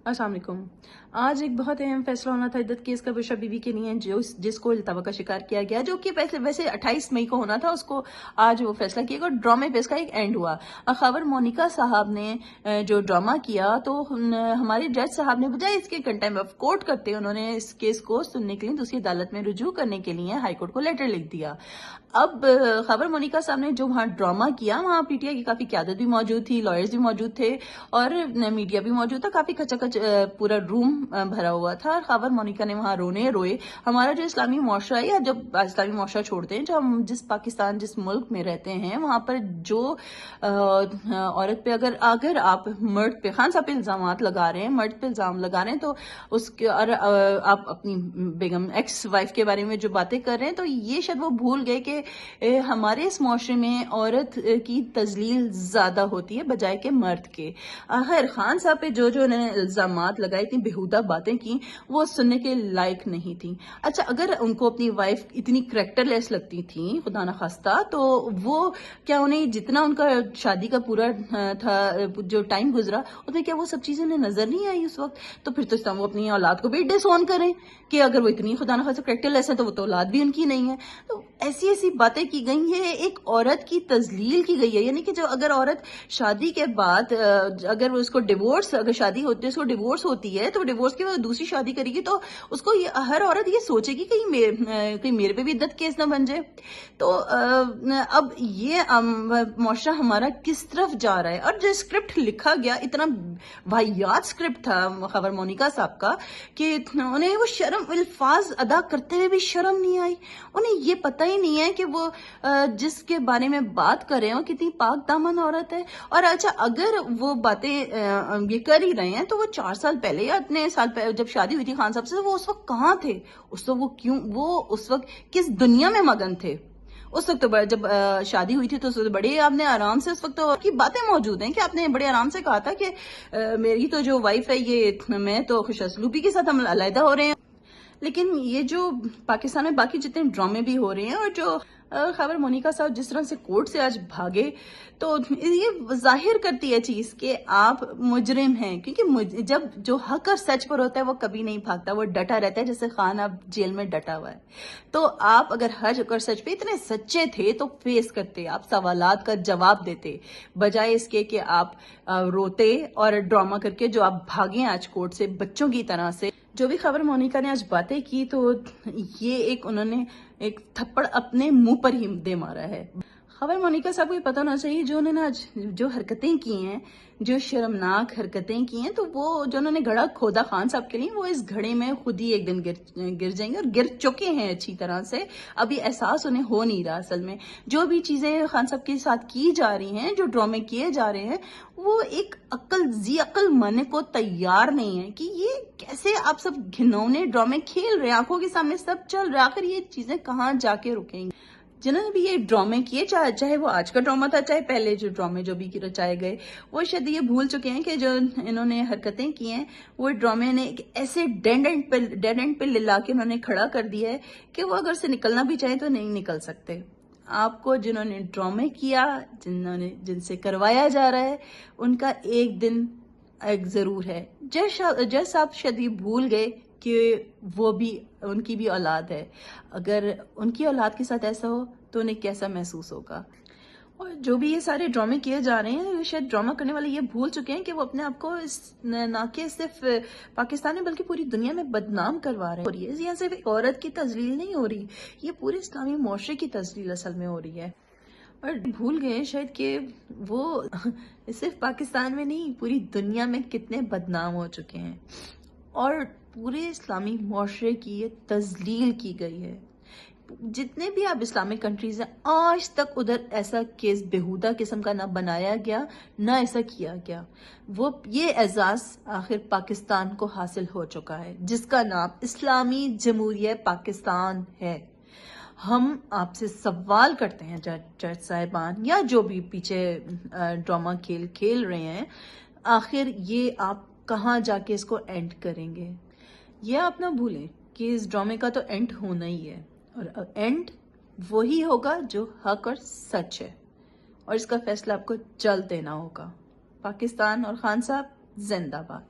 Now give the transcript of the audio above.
अस्सलाम वालेकुम। आज एक बहुत अहम फैसला होना था इद्दत केस का बुशरा बीबी के लिए, जिसको इल्तवा का शिकार किया गया, जो कि वैसे 28 मई को होना था। उसको आज वो फैसला किया गया। ड्रामे पे इसका एक एंड हुआ। खबर मोनिका साहब ने जो ड्रामा किया, तो हमारे जज साहब ने बजाय इसके कंटेम्प्ट ऑफ कोर्ट करते, उन्होंने इस केस को सुनने के लिए दूसरी अदालत में रुजू करने के लिए हाई कोर्ट को लेटर लिख दिया। अब खबर मोनिका साहब ने जो वहाँ ड्रामा किया, वहाँ पीटीआई की काफी क्यादत भी मौजूद थी, लॉयर्स भी मौजूद थे और मीडिया भी मौजूद था। काफी खचाखच पूरा रूम भरा हुआ था और खबर मोनिका ने वहाँ रोने रोए हमारा जो इस्लामी मुआशरा है, या जब इस्लामी मुआशरा छोड़ते हैं, जो हम जिस मुल्क में रहते हैं, वहाँ पर जो औरत पे अगर आप मर्द पे, खान साहब पे इल्जाम लगा रहे हैं, मर्द पे इल्जाम लगा रहे हैं, तो उसके और आप अपनी बेगम एक्स वाइफ के बारे में जो बातें कर रहे हैं, तो ये शायद वो भूल गए कि हमारे इस मुआशरे में औरत की तजलील ज्यादा होती है बजाय के मर्द के। खैर, खान साहब पे जो उन्होंने इल्जामात लगाए, इतनी बेहुदा बातें की, वो सुनने के लायक नहीं थी। अच्छा, अगर उनको अपनी वाइफ इतनी करेक्टरलेस लगती थी, खुदा न खास्ता, तो वो क्या उन्हें जितना उनका शादी का पूरा था जो टाइम गुजरा, उसमें क्या वो सब चीजें उन्हें नजर नहीं आई उस वक्त? तो फिर तो वो अपनी औलाद को भी डिसऑन करें कि अगर वो इतनी खुदा न खास्ता करेक्टरलेस है, तो वो तो औलाद भी उनकी नहीं है। तो ऐसी बातें की गई है, एक औरत की तजलील की गई है। यानी कि जो अगर औरत शादी के बाद अगर उसको डिवोर्स, अगर शादी होती है, उसको डिवोर्स होती है, तो डिवोर्स के बाद दूसरी शादी करेगी, तो उसको हर औरत ये सोचेगी कहीं मेरे पे भी इद्दत केस ना बन जाए। तो अब ये मुआशरा हमारा किस तरफ जा रहा है? और जो स्क्रिप्ट लिखा गया, इतना वाहियात स्क्रिप्ट था खबर मोनिका साहब का कि उन्हें वो शर्म, अल्फाज अदा करते हुए भी शर्म नहीं आई। उन्हें ये पता ही नहीं है कि वो जिसके बारे में बात कर रहे हो कितनी पाक दामन औरत है। और अच्छा, अगर वो बातें ये कर ही रहे हैं, तो वो 4 साल पहले या इतने साल पहले जब शादी हुई थी खान साहब से, वो उस वक्त कहाँ थे? वो उस वक्त किस दुनिया में मगन थे? उस वक्त तो जब शादी हुई थी, तो बड़े आपने आराम से, उस वक्त तो की बातें मौजूद हैं कि आपने बड़े आराम से कहा था कि मेरी तो जो वाइफ है, ये मैं तो खुशअस्लूबी के साथ हम अलहदा हो रहे हैं। लेकिन ये जो पाकिस्तान में बाकी जितने ड्रामे भी हो रहे हैं, और जो खबर मोनिका साहब जिस तरह से कोर्ट से आज भागे, तो ये जाहिर करती है चीज कि आप मुजरिम हैं। क्योंकि जब जो हक और सच पर होता है, वो कभी नहीं भागता, वो डटा रहता है। जैसे खान अब जेल में डटा हुआ है, तो आप अगर हक और सच पे इतने सच्चे थे, तो फेस करते, आप सवालात का जवाब देते, बजाय इसके कि आप रोते और ड्रामा करके जो आप भागे आज कोर्ट से बच्चों की तरह से। जो भी खबर मोनिका ने आज बातें की, तो ये उन्होंने एक थप्पड़ अपने मुंह पर ही दे मारा है। खबर मोनिका साहब को ये पता होना चाहिए, जो उन्होंने आज जो हरकतें की हैं, जो शर्मनाक हरकतें की हैं, तो वो जो उन्होंने घड़ा खोदा खान साहब के लिए, वो इस घड़े में खुद ही एक दिन गिर जाएंगे, और गिर चुके हैं अच्छी तरह से। अभी एहसास उन्हें हो नहीं रहा। असल में जो भी चीजें खान साहब के साथ की जा रही हैं, जो ड्रामे किए जा रहे हैं, वो एक अक्ल मानने को तैयार नहीं है कि ये कैसे आप सब घिनौने ड्रामे खेल रहे हैं, आंखों के सामने सब चल रहा है। आखिर ये चीजें कहाँ जाके रुकेंगी? जिन्होंने भी ये ड्रामे किए, चाहे वो आज का ड्रामा था, चाहे पहले जो ड्रामे जो भी रचाए गए, वो शायद ये भूल चुके हैं कि जो इन्होंने हरकतें की हैं, वो ड्रामे ने एक ऐसे डेड एंड पे लिला के उन्होंने खड़ा कर दिया है कि वो अगर से निकलना भी चाहे तो नहीं निकल सकते। आपको जिन्होंने ड्रामे किया, जिनसे करवाया जा रहा है, उनका एक दिन एक जरूर है। जैसा आप शायद ये भूल गए कि वो भी, उनकी भी औलाद है। अगर उनकी औलाद के साथ ऐसा हो, तो उन्हें कैसा महसूस होगा? और जो भी ये सारे ड्रामे किए जा रहे हैं, शायद ड्रामा करने वाले ये भूल चुके हैं कि वो अपने आप को ना कि सिर्फ पाकिस्तान में, बल्कि पूरी दुनिया में बदनाम करवा रहे हैं। यहाँ सिर्फ एक औरत की तजलील नहीं हो रही, ये पूरे इस्लामी मुआशरे की तजलील असल में हो रही है। और भूल गए शायद कि वो सिर्फ पाकिस्तान में नहीं, पूरी दुनिया में कितने बदनाम हो चुके हैं, और पूरे इस्लामी मुआशरे की ये तजलील की गई है। जितने भी आप इस्लामिक कंट्रीज हैं, आज तक उधर ऐसा केस बेहुदा किस्म का ना बनाया गया, ना ऐसा किया गया। वो ये एजाज आखिर पाकिस्तान को हासिल हो चुका है, जिसका नाम इस्लामी जमहूरिया पाकिस्तान है। हम आपसे सवाल करते हैं जज साहिबान, या जो भी पीछे ड्रामा खेल रहे हैं, आखिर ये आप कहाँ जाके इसको एंड करेंगे? ये आप ना भूलें कि इस ड्रामे का तो एंड होना ही है, और एंड वही होगा जो हक और सच है, और इसका फैसला आपको जल्द देना होगा। पाकिस्तान और खान साहब जिंदाबाद।